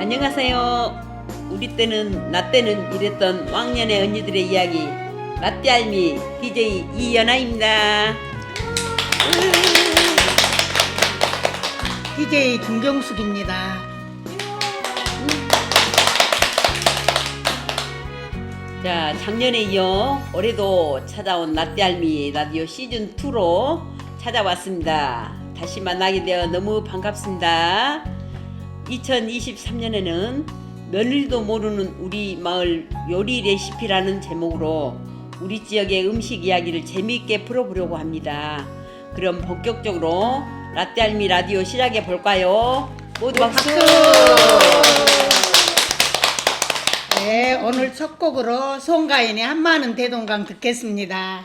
안녕하세요. 우리 때는 나 때는 이랬던 왕년의 언니들의 이야기 라떼알미 DJ 이연아입니다. DJ 김경숙입니다. 자, 작년에 이어 올해도 찾아온 라떼알미 라디오 시즌2로 찾아왔습니다. 다시 만나게 되어 너무 반갑습니다. 2023년에는 며느리도 모르는 우리 마을 요리 레시피라는 제목으로 우리 지역의 음식 이야기를 재미있게 풀어보려고 합니다. 그럼 본격적으로 라떼알미 라디오 시작해 볼까요? 모두 박수! 네, 오늘 첫 곡으로 송가인의 한마는 대동강 듣겠습니다.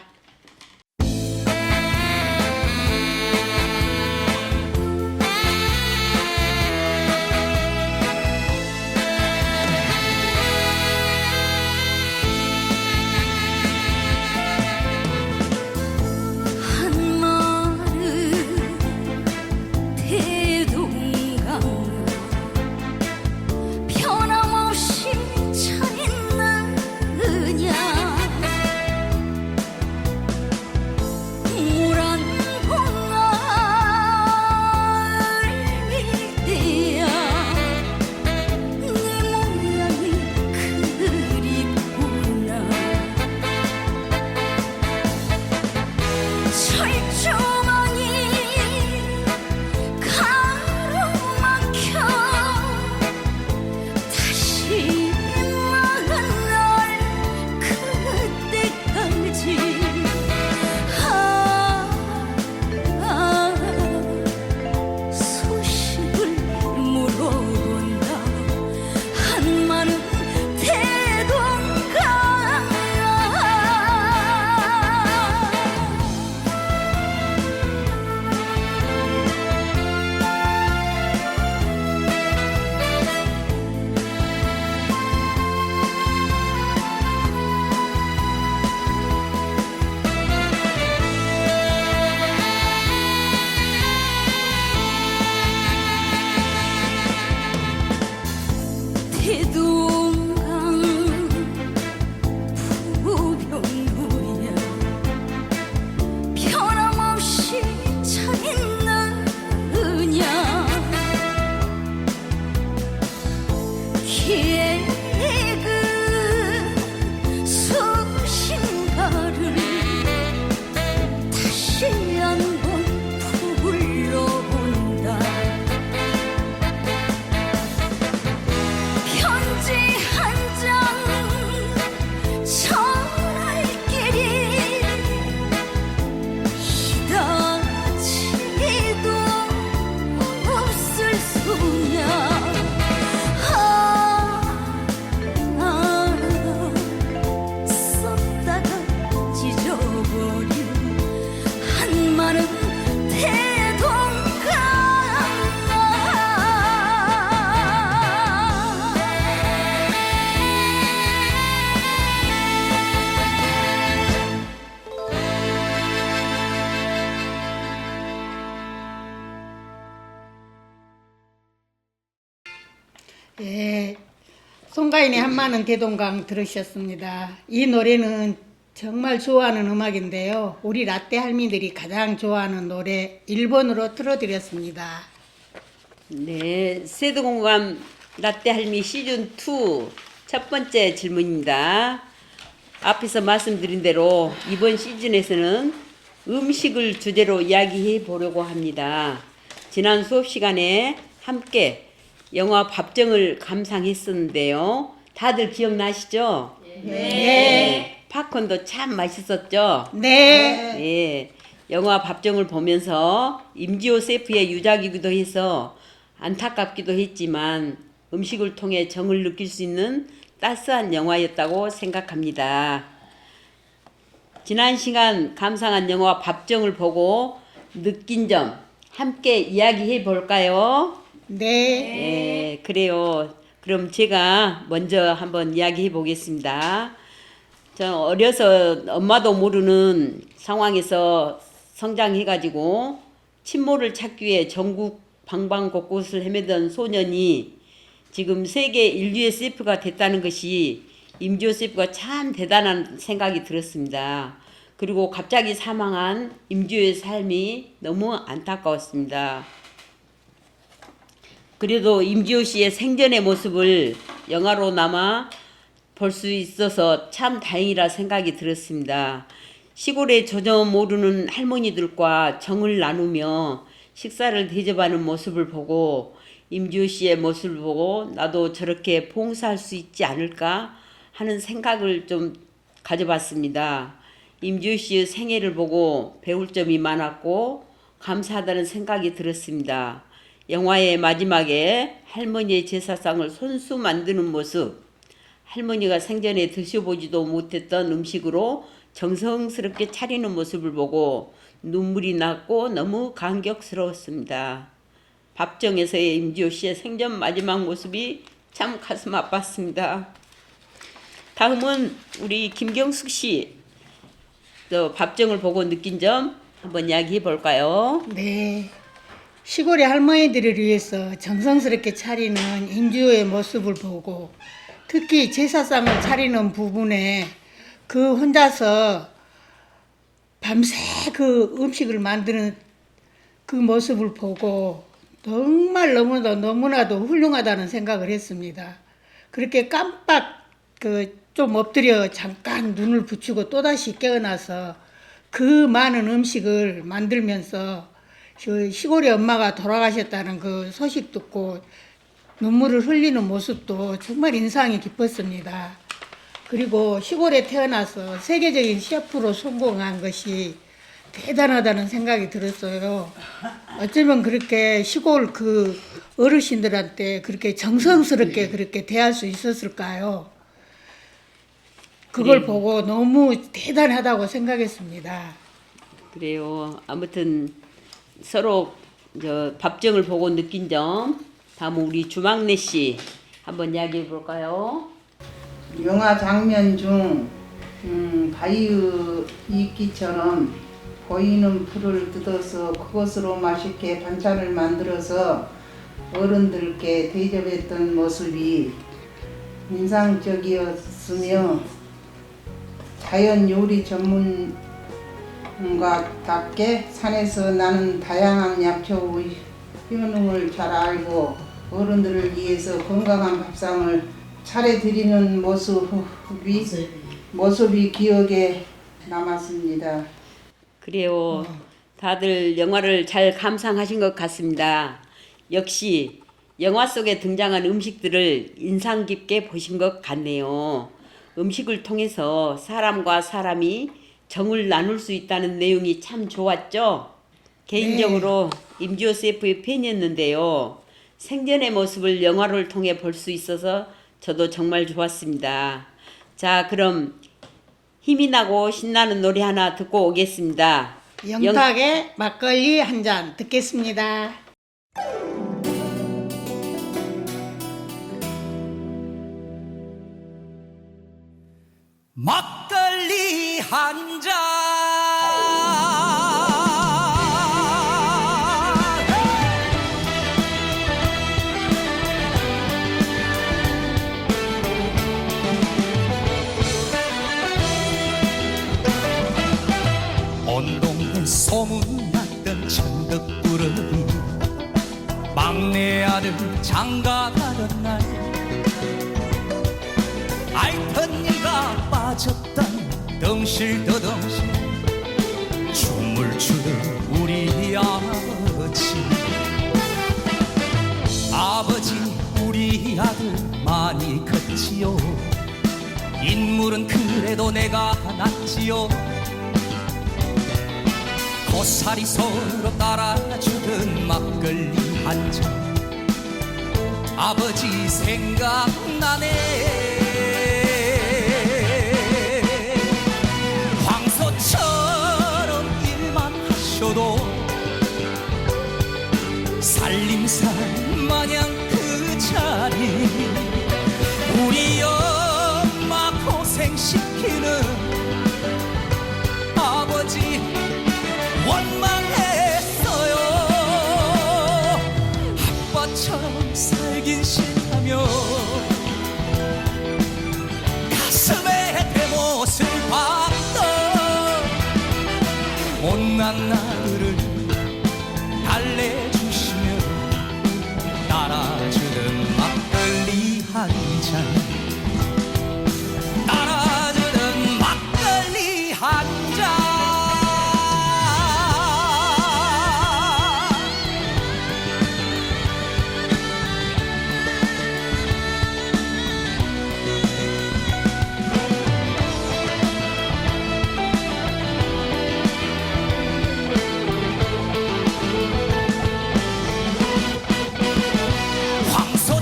예, 송가인의 한마는 대동강 들으셨습니다. 이 노래는 정말 좋아하는 음악인데요. 우리 라떼 할미들이 가장 좋아하는 노래 1번으로 틀어드렸습니다. 네, 세도공감 라떼할미 시즌2 첫 번째 질문입니다. 앞에서 말씀드린 대로 이번 시즌에서는 음식을 주제로 이야기해 보려고 합니다. 지난 수업 시간에 함께 영화 밥정을 감상했었는데요. 다들 기억나시죠? 네. 팝콘도 참 맛있었죠? 네. 예, 영화 밥정을 보면서 임지호 셰프의 유작이기도 해서 안타깝기도 했지만 음식을 통해 정을 느낄 수 있는 따스한 영화였다고 생각합니다. 지난 시간 감상한 영화 밥정을 보고 느낀 점 함께 이야기해 볼까요? 네. 그래요. 그럼 제가 먼저 한번 이야기해 보겠습니다. 저 어려서 엄마도 모르는 상황에서 성장해가지고 친모를 찾기 위해 전국 방방곳곳을 헤매던 소년이 지금 세계 인류의 셰프가 됐다는 것이 임지호 셰프가 참 대단한 생각이 들었습니다. 그리고 갑자기 사망한 임지호의 삶이 너무 안타까웠습니다. 그래도 임지호 씨의 생전의 모습을 영화로 남아 볼 수 있어서 참 다행이라 생각이 들었습니다. 시골에 조점 모르는 할머니들과 정을 나누며 식사를 대접하는 모습을 보고 임지호 씨의 모습을 보고 나도 저렇게 봉사할 수 있지 않을까 하는 생각을 좀 가져봤습니다. 임지호 씨의 생애를 보고 배울 점이 많았고 감사하다는 생각이 들었습니다. 영화의 마지막에 할머니의 제사상을 손수 만드는 모습, 할머니가 생전에 드셔보지도 못했던 음식으로 정성스럽게 차리는 모습을 보고 눈물이 났고 너무 감격스러웠습니다. 밥정에서의 임지호 씨의 생전 마지막 모습이 참 가슴 아팠습니다. 다음은 우리 김경숙 씨, 밥정을 보고 느낀 점 한번 이야기해 볼까요? 네. 시골의 할머니들을 위해서 정성스럽게 차리는 임지호의 모습을 보고 특히 제사상을 차리는 부분에 그 혼자서 밤새 그 음식을 만드는 그 모습을 보고 정말 너무나도 훌륭하다는 생각을 했습니다. 그렇게 깜빡 좀 엎드려 잠깐 눈을 붙이고 또다시 깨어나서 그 많은 음식을 만들면서 그 시골의 엄마가 돌아가셨다는 그 소식 듣고 눈물을 흘리는 모습도 정말 인상이 깊었습니다. 그리고 시골에 태어나서 세계적인 셰프로 성공한 것이 대단하다는 생각이 들었어요. 어쩌면 그렇게 시골 그 어르신들한테 그렇게 정성스럽게 그렇게 대할 수 있었을까요? 그걸 보고 너무 대단하다고 생각했습니다. 그래요. 아무튼 서로 밥정을 보고 느낀 점, 다음 우리 주막내 씨 한번 이야기해 볼까요? 영화 장면 중 바위의 이끼처럼 보이는 풀을 뜯어서 그것으로 맛있게 반찬을 만들어서 어른들께 대접했던 모습이 인상적이었으며 자연 요리 전문가답게 산에서 나는 다양한 약초 효능을 잘 알고 어른들을 위해서 건강한 밥상을 차려드리는 모습이 기억에 남았습니다. 그래요. 다들 영화를 잘 감상하신 것 같습니다. 역시 영화 속에 등장한 음식들을 인상 깊게 보신 것 같네요. 음식을 통해서 사람과 사람이 정을 나눌 수 있다는 내용이 참 좋았죠? 개인적으로 임지호 셰프의 팬이었는데요. 생전의 모습을 영화를 통해 볼 수 있어서 저도 정말 좋았습니다. 자, 그럼 힘이 나고 신나는 노래 하나 듣고 오겠습니다. 영탁의 막걸리 한 잔 듣겠습니다. 막걸리 한 잔 온 동네 소문났던 천덕꾸러기 막내 아들 장가가던 날 알던 이가 빠졌던 덩실더덩실 춤을 추는 우리 아버지 우리 아들 많이 컸지요 인물은 그래도 내가 낫지요 고사리 서로 따라주던 막걸리 한 잔 아버지 생각나네 황소처럼 일만 하셔도 살림살 마냥 그 자리 우리 엄마 고생시키는 아버지 원망했어요 아빠처럼 살긴 싫다며 우울한 나를 달래주시며 따라주는 막걸리 한 잔, 따라주는 막걸리 한 잔.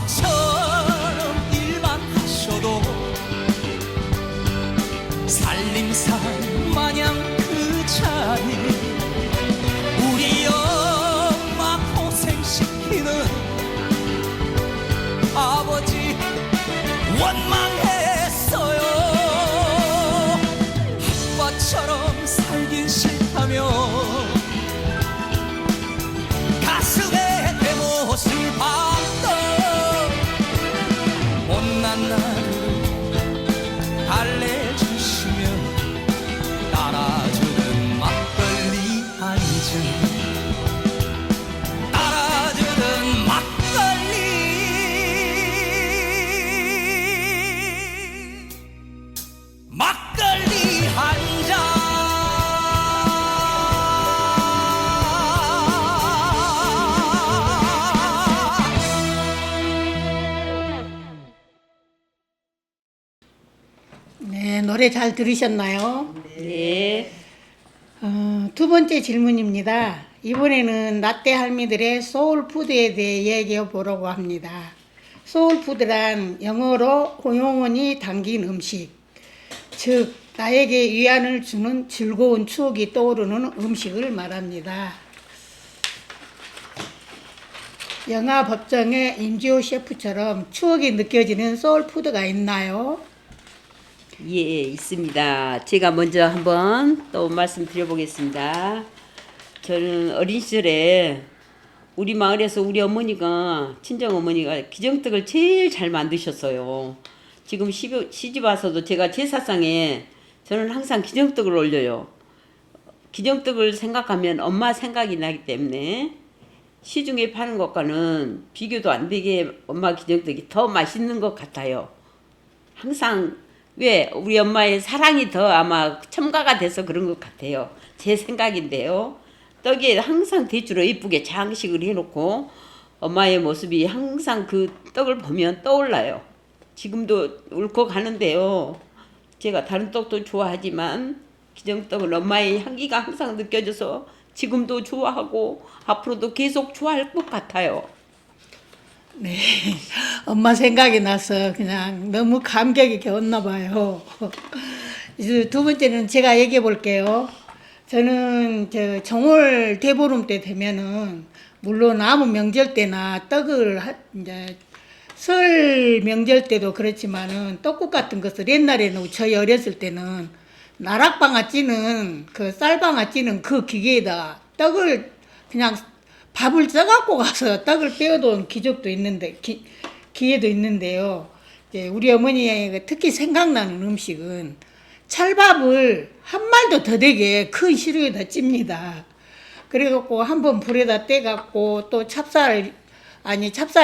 황소처럼 일만 하셔도 살림살 마냥 그 자리 우리 엄마 고생시키는 아버지 원망했어요. 아빠처럼 살긴 싫다며 가슴에 내 못을 박던 못난 나를 달래주시며 따라주는 막걸리 한 잔, 따라주는 막걸리 한 잔. 네, 노래 잘 들으셨나요? 네. 두 번째 질문입니다. 이번에는 라떼 할미들의 소울푸드에 대해 얘기해 보려고 합니다. 소울푸드란 영어로 호용원이 담긴 음식, 즉 나에게 위안을 주는 즐거운 추억이 떠오르는 음식을 말합니다. 영화 법정의 임지호 셰프처럼 추억이 느껴지는 소울푸드가 있나요? 예, 있습니다. 제가 먼저 한번 또 말씀드려보겠습니다. 저는 어린 시절에 우리 마을에서 우리 어머니가, 친정어머니가 기정떡을 제일 잘 만드셨어요. 지금 시집 와서도 제가 제사상에 저는 항상 기정떡을 올려요. 기정떡을 생각하면 엄마 생각이 나기 때문에 시중에 파는 것과는 비교도 안 되게 엄마 기정떡이 더 맛있는 것 같아요. 항상 왜 우리 엄마의 사랑이 더 아마 첨가가 돼서 그런 것 같아요. 제 생각인데요. 떡에 항상 대추로 예쁘게 장식을 해놓고 엄마의 모습이 항상 그 떡을 보면 떠올라요. 지금도 울컥하는데요. 제가 다른 떡도 좋아하지만 기정떡은 엄마의 향기가 항상 느껴져서 지금도 좋아하고 앞으로도 계속 좋아할 것 같아요. 네, 엄마 생각이 나서 그냥 너무 감격이 겨웠나 봐요. 이제 두 번째는 제가 얘기해 볼게요. 저는 정월 대보름 때 되면은 물론 아무 명절 때나 떡을 이제 설 명절 때도 그렇지만은 떡국 같은 것을 옛날에는 저희 어렸을 때는 나락방아 찌는 그 쌀방아 찌는 그 기계에다 떡을 그냥 밥을 쪄갖고 가서 떡을 빼어놓은 기적도 있는데 기회도 있는데요. 이제 우리 어머니의 특히 생각나는 음식은 찰밥을 한 말도 더 되게 큰 시루에다 찝니다. 그래갖고 한번 불에다 떼갖고 또 찹쌀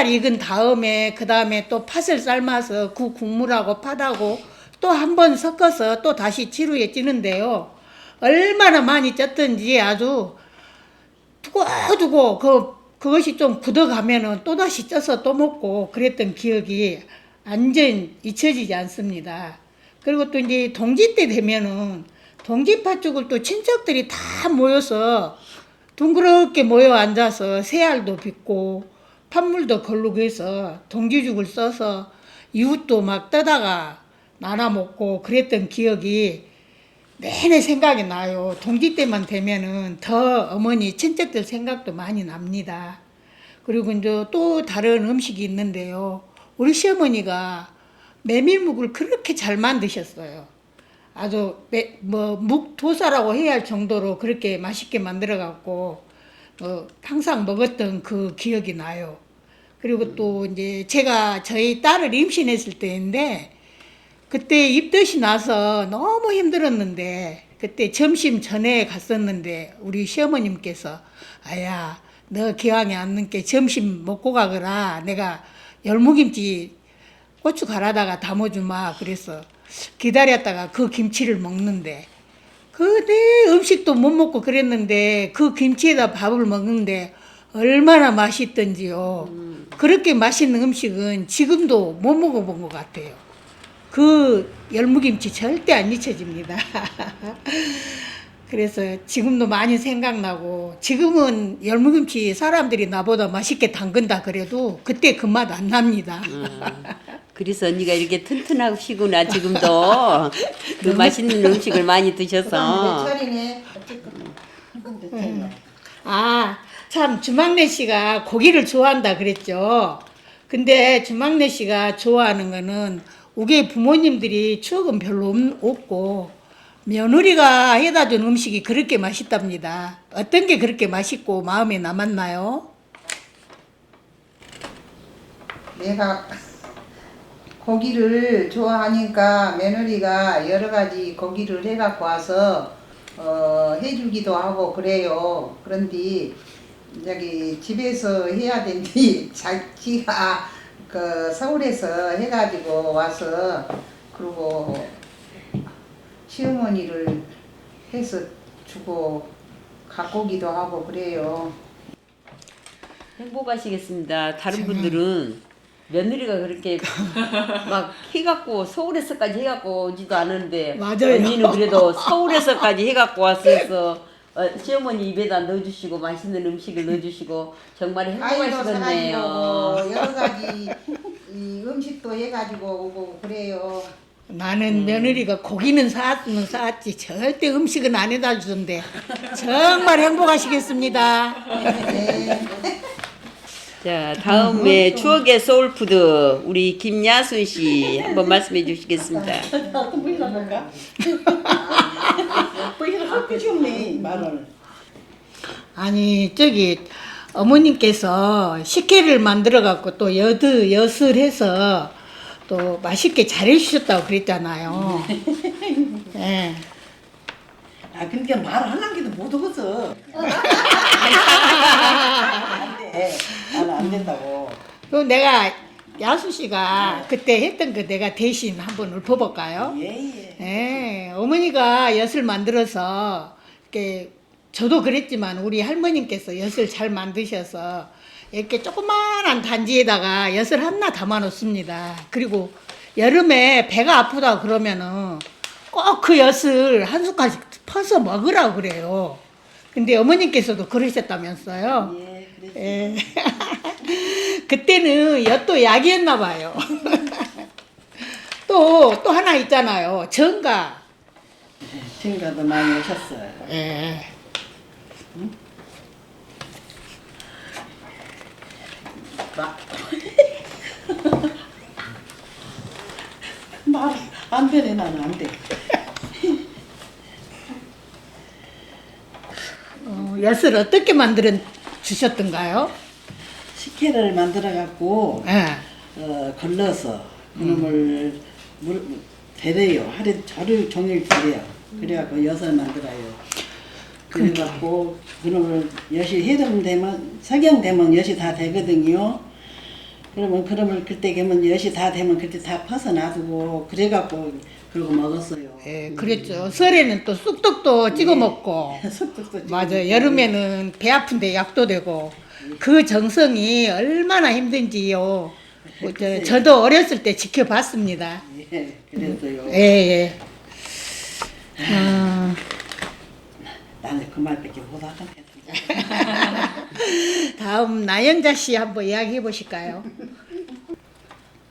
익은 다음에 그 다음에 또 팥을 삶아서 그 국물하고 팥하고 또 한 번 섞어서 또 다시 지루에 찌는데요. 얼마나 많이 쪘든지 아주 두고두고 그것이 좀 굳어가면은 또 다시 쪄서 또 먹고 그랬던 기억이 완전 잊혀지지 않습니다. 그리고 또 이제 동지 때 되면은 동지팥죽을 또 친척들이 다 모여서 둥그렇게 모여 앉아서 새알도 빚고 팥물도 걸르고 해서 동지죽을 써서 이웃도 막 떠다가 나눠 먹고 그랬던 기억이 내내 생각이 나요. 동지 때만 되면은 더 어머니 친척들 생각도 많이 납니다. 그리고 이제 또 다른 음식이 있는데요. 우리 시어머니가 메밀묵을 그렇게 잘 만드셨어요. 아주 묵도사라고 해야 할 정도로 그렇게 맛있게 만들어갖고 항상 먹었던 그 기억이 나요. 그리고 또 이제 제가 저희 딸을 임신했을 때인데 그때 입덧이 나서 너무 힘들었는데 그때 점심 전에 갔었는데 우리 시어머님께서 아야 너 기왕에 안 늦게 점심 먹고 가거라. 내가 열무김치 고추 갈아다가 담아주마. 그래서 기다렸다가 그 김치를 먹는데 그내 음식도 못 먹고 그랬는데 그 김치에다 밥을 먹는데 얼마나 맛있던지요. 그렇게 맛있는 음식은 지금도 못 먹어본 것 같아요. 그 열무김치 절대 안 잊혀집니다. 그래서 지금도 많이 생각나고 지금은 열무김치 사람들이 나보다 맛있게 담근다 그래도 그때 그 맛 안 납니다. 그래서 언니가 이렇게 튼튼하시구나 지금도 그 맛있는 음식을 많이 드셔서. 내 차리네. 아, 참 주막내 씨가 고기를 좋아한다 그랬죠. 근데 주막내 씨가 좋아하는 거는 우리 부모님들이 추억은 별로 없고 며느리가 해다 준 음식이 그렇게 맛있답니다. 어떤 게 그렇게 맛있고 마음에 남았나요? 내가 고기를 좋아하니까 며느리가 여러 가지 고기를 해갖고 와서 해주기도 하고 그래요. 그런데 저기 집에서 해야 된디 자기가 그 서울에서 해가지고 와서 그리고 시어머니를 해서 주고 갖고 오기도 하고 그래요. 행복하시겠습니다. 다른 분들은 며느리가 그렇게 막 해갖고 서울에서까지 해갖고 오지도 않은데 맞아요. 언니는 그래도 서울에서까지 해갖고 왔어서 시어머니 입에다 넣어주시고 맛있는 음식을 넣어주시고 정말 아이도 행복하시겠네요. 사가지고 여러 가지 이 음식도 해가지고 오고 그래요. 나는 며느리가 고기는 사왔으면 사왔지 절대 음식은 안 해다 주던데 정말 행복하시겠습니다. 네. 자, 다음에 추억의 소울푸드 우리 김야순 씨 한번 말씀해 주시겠습니다. 어떤 분이 나볼까? 분이가 할 것이 없네 말을. 아니 저기 어머님께서 식혜를 만들어 갖고 또 엿을 해서 또 맛있게 잘해주셨다고 그랬잖아요. 예. 아 그러니까 말을 하는 게도 못 오겠어. 안돼. 나는 안 된다고. 그럼 내가 야수 씨가 그때 했던 거 내가 대신 한번 읊어볼까요? 예예. 예, 어머니가 엿을 만들어서 이렇게 저도 그랬지만 우리 할머님께서 엿을 잘 만드셔서 이렇게 조그만한 단지에다가 엿을 하나 담아 놓습니다. 그리고 여름에 배가 아프다 그러면은 꼭 그 엿을 한 숟갈씩 퍼서 먹으라고 그래요. 근데 어머님께서도 그러셨다면서요? 예 그랬어. 예. 그때는 엿도 약이었나 봐요. 또 하나 있잖아요. 정가. 친구도 많이 오셨어요. 예. 말안 되네 나는 안 돼. 엿을 어떻게 만들어 주셨던가요? 식혜를 만들어 갖고 예. 걸러서 그놈을 물 데려요. 하루 종일 데려요. 그래갖고 엿을 만들어요. 그래갖고 그놈을 엿이 해동 되면 석영 되면 엿이 다 되거든요. 그러면 그때 되면 엿이 다 되면 그때 다 퍼서 놔두고 그래갖고 그러고 먹었어요. 예, 그랬죠. 설에는 또 쑥떡도 찍어 먹고. 쑥떡도 찍어 맞아요. 먹고. 여름에는 배 아픈데 약도 되고. 그 정성이 얼마나 힘든지요. 저도 어렸을 때 지켜봤습니다. 예, 그랬어요. 예, 예. 나는 그 말밖에 못하겠다. 다음 나영자 씨 한번 이야기해 보실까요?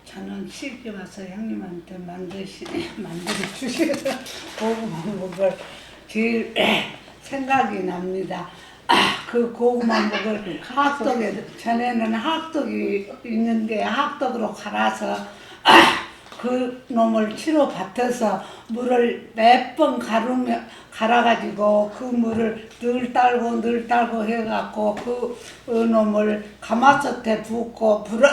저는 시집에 와서 형님한테 만들어 주셔서 고구마 먹을 제일 생각이 납니다. 그 고구마 먹을 학떡에 전에는 학떡이 있는데 학떡으로 갈아서 그 놈을 치로 밭에서 물을 몇 번 갈아가지고 그 물을 늘 딸고 해갖고 그 놈을 가마솥에 붓고 불을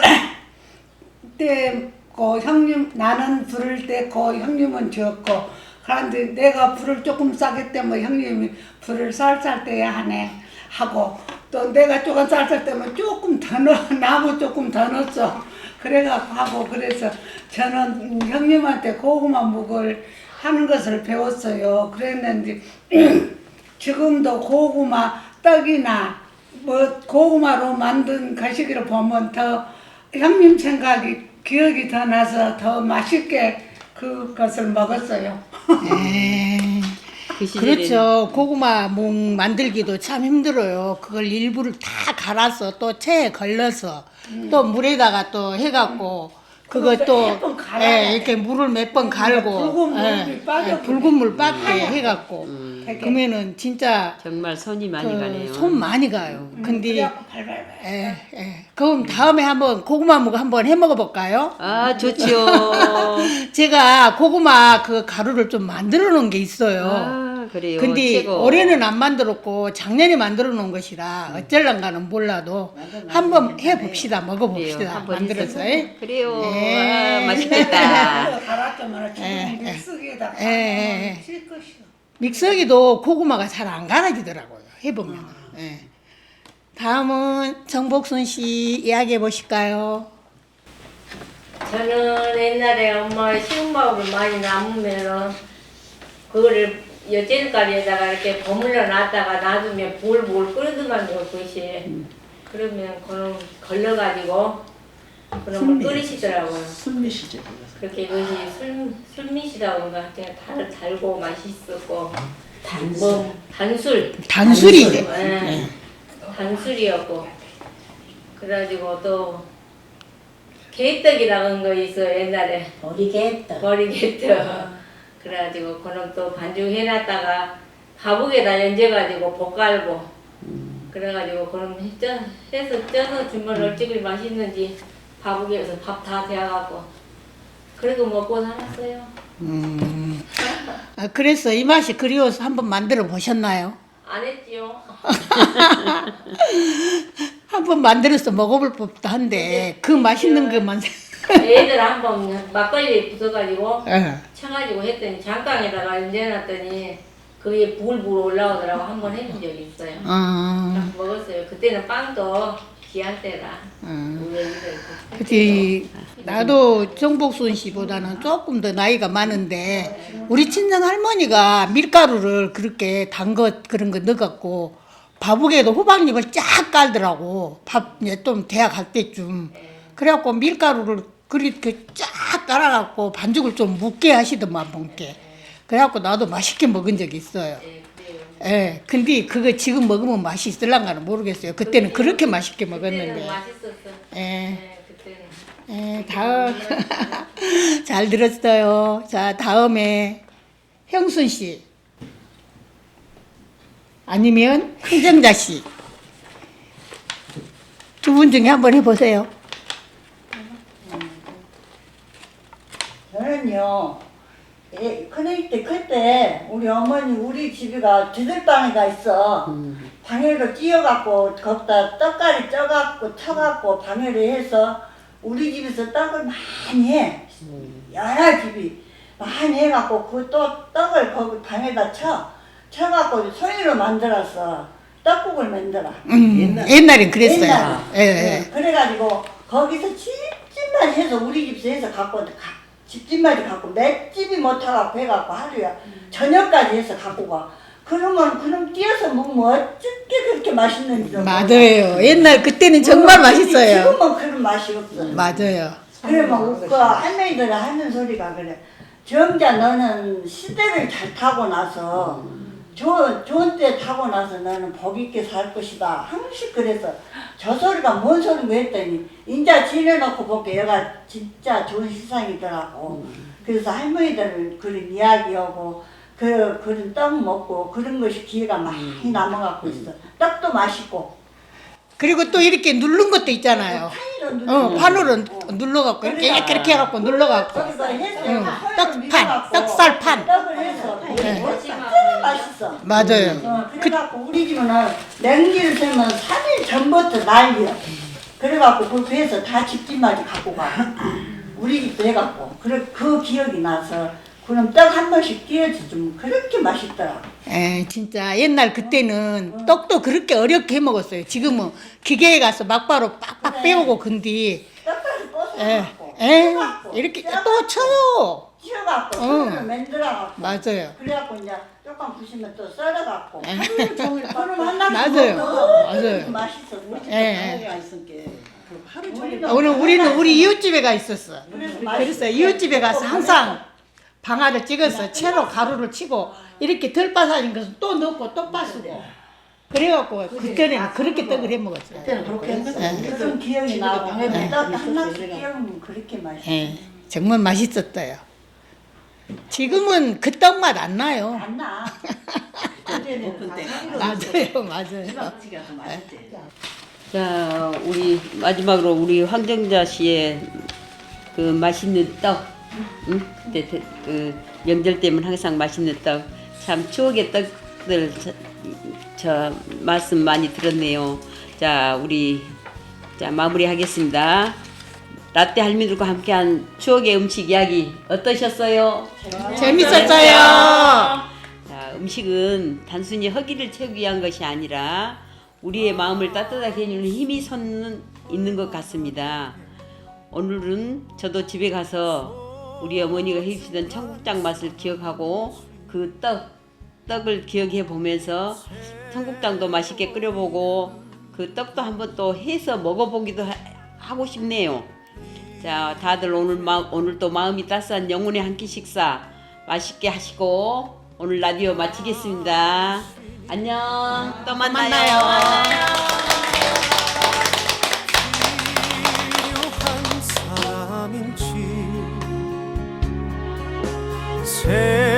떼고 형님 나는 불을 떼고 형님은 젓고 그런데 내가 불을 조금 싸게 때면 형님이 불을 쌀쌀 때야 하네 하고 또 내가 조금 쌀쌀 때면 조금 더 넣어 나무 조금 더 넣었어. 그래갖고 하고 그래서 저는 형님한테 고구마 묵을 하는 것을 배웠어요. 그랬는데 지금도 고구마 떡이나 뭐 고구마로 만든 거시기를 보면 더 형님 생각이 기억이 더 나서 더 맛있게 그것을 먹었어요. 그 시절에는 그렇죠. 고구마 묵 만들기도 참 힘들어요. 그걸 일부를 다 갈아서 또 체에 걸러서 또 물에다가 또 해갖고 그거 또 몇번 갈아야 돼. 이렇게 물을 몇 번 갈고 붉은 물이 빠져. 붉은 물 빠게 해갖고 되게. 그러면은 진짜 정말 손이 많이 가네요. 손 많이 가요. 근데 그래갖고 발발발. 그럼 다음에 한번 고구마 묵 한번 해 먹어볼까요? 아 좋지요. 제가 고구마 그 가루를 좀 만들어 놓은 게 있어요. 아 그래요. 근데 최고. 올해는 안 만들었고 작년에 만들어 놓은 것이라 어쩔란가는 몰라도 한번 해봅시다. 그래요. 먹어봅시다. 한번 만들어서. 해서. 그래요. 네. 아, 맛있겠다. 갈았더만 지금 믹서기에다 예. 갈아놓으면 칠 것이요. 믹서기도 고구마가 잘 안 갈아지더라고요. 해보면. 다음은 정복순 씨 이야기해 보실까요? 저는 옛날에 엄마 시금밥을 많이 남으면은 그거를 여제는가리에다가 이렇게 버물러 놨다가 놔두면 볼볼 끓더만요 그것이. 그러면 그럼 걸러가지고 그런 걸 끓이시더라고요. 술미시죠. 그렇게 이것이 술미시다고 그런가 그냥 달고 맛있었고 단술 단술이래. 예. 단술이었고 그래가지고 또 개떡이라는 거 있어 옛날에 버리겠다. 버리겠다. 그래가지고 그럼 또 반죽해놨다가 가북에다 얹어가지고 볶아고 그래가지고 그럼 해서 쪄서 주면 얼찌글 맛있는지 가북에서 밥 다 되어갖고 그래도 먹고 살았어요. 그래서 이 맛이 그리워서 한번 만들어 보셨나요? 안 했지요. 한번 만들어서 먹어볼 법도 한데 그 맛있는 것만 애들 한번 막걸리 부숴가지고 예. 쳐가지고 했더니 장강에다가 얹어놨더니 그 위에 불불 올라오더라고 한번 해본 적이 있어요. 그래서 먹었어요. 그때는 빵도 귀한 때라. 우리 애기들 그치. 나도 정복순 씨보다는 조금 더 나이가 많은데 우리 친정 할머니가 밀가루를 그렇게 단 것 그런 거 넣어갖고 밥국에도 호박잎을 쫙 깔더라고. 밥 이제 좀 대학 갈 때쯤. 그래갖고 밀가루를 그렇게 쫙 깔아갖고 반죽을 좀 묻게 하시더만 먹게. 그래갖고 나도 맛있게 먹은 적이 있어요. 예. 근데 그거 지금 먹으면 맛이 있을란가는 모르겠어요. 그때는 그렇게 맛있게 그때는 먹었는데. 맛있었어. 예. 네, 그때는. 예, 다음. 잘 들었어요. 자, 다음에 형순 씨. 아니면 흥정자 씨. 두 분 중에 한번 해보세요. 저는요, 그때 우리 어머니 우리 집이가 뒤들방에가 있어. 방에로 찧어갖고 거기다 떡갈이 쪄갖고 쳐갖고 방에로 해서 우리 집에서 떡을 많이 해. 여러 집이 많이 해갖고 그 또 떡을 거기 방에다 쳐갖고 손으로 만들었어. 떡국을 만들어. 옛날엔 그랬어요. 옛날에. 예, 예. 그래가지고 거기서 집집만 해서 우리 집에서 해서 갖고 집집마다 갖고 맷집이 못하갖고 해갖고 하루에 저녁까지 해서 갖고 가. 그럼 띄어서 먹으면 어떻게 그렇게 맛있는지. 맞아요. 옛날 그때는 정말 맛있어요. 지금은 그런 맛이 없어. 맞아요. 그러면 그 할머니들이 하는 소리가 그래. 정자 너는 시대를 잘 타고 나서 좋은 때 타고 나서 너는 복 있게 살 것이다. 항상 그래서 저 소리가 뭔 소리고 했더니 인자 지내놓고 보니까 얘가 진짜 좋은 세상이더라고. 그래서 할머니들은 그런 이야기하고 그런 떡 먹고 그런 것이 기회가 많이 남아갖고 있어. 떡도 맛있고. 그리고 또 이렇게 누른 것도 있잖아요. 판으로 눌러갖고 이렇게 해갖고 눌러갖고. 거기서 해서 떡판, 떡살판. 떡을 해서 진짜 맛있어. 맞아요. 그래갖고 우리 집은 냉기를 세면 3일 전부터 난리야. 그래갖고 그렇게 해서 다 집집마다 갖고 가. 우리 집도 해갖고. 그래 그 기억이 나서 그럼 떡 한 번씩 띄워주면 그렇게 맛있더라. 진짜 옛날 그때는 떡도 그렇게 어렵게 해 먹었어요. 지금은 기계에 가서 막바로 빡빡 그래. 빼오고 근데 떡까지 에, 뽀송하고 이렇게 또 쳐요. 찌어갖고 응. 손으로 만들어갖고 맞아요. 그래갖고 이제 조금 부시면 또 썰어갖고 에. 하루 종일 그럼 하나씩 맞아요. 먹어. 맞아요. 맛있어. 방에가 있으니까 그 하루 종일 우리는 우리 이웃집에 가 있었어. 그래서 그래서 이웃집에 가서 항상 방아를 찍어서 채로 가루를 치고 이렇게 덜빠사진 것은 또 넣고 또 빠쓰고 그래갖고 그때는 그렇게 떡을 해 먹었어요. 그때는 그렇게 했어요. 그런 기억이 집에도 나고 방에도 떡 있었어요, 하나씩 그래가. 끼우면 그렇게 맛있어. 정말 맛있었어요. 지금은 그 떡 맛 안 나요. 안 나. 높은 때 맞아요. 지가 더 맛있지. 자, 우리 마지막으로 우리 황정자 씨의 그 맛있는 떡, 응? 그때 그 명절 때면 항상 맛있는 떡, 참 추억의 떡들 저 말씀 많이 들었네요. 자, 우리 자 마무리하겠습니다. 라떼 할미들과 함께한 추억의 음식 이야기 어떠셨어요? 재밌었어요. 자, 음식은 단순히 허기를 채우기 위한 것이 아니라 우리의 마음을 따뜻하게 해주는 힘이 있는 것 같습니다. 오늘은 저도 집에 가서 우리 어머니가 해주시던 청국장 맛을 기억하고 그 떡을 기억해 보면서 청국장도 맛있게 끓여보고 그 떡도 한번 또 해서 먹어보기도 하고 싶네요. 자, 다들 오늘 또 마음이 따스한 영혼의 한 끼 식사 맛있게 하시고 오늘 라디오 마치겠습니다. 안녕. 또 만나요. 필요한 사람인지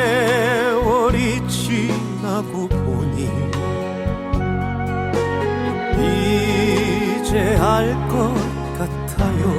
세월이 지나고 보니 이제 알 것 같아요.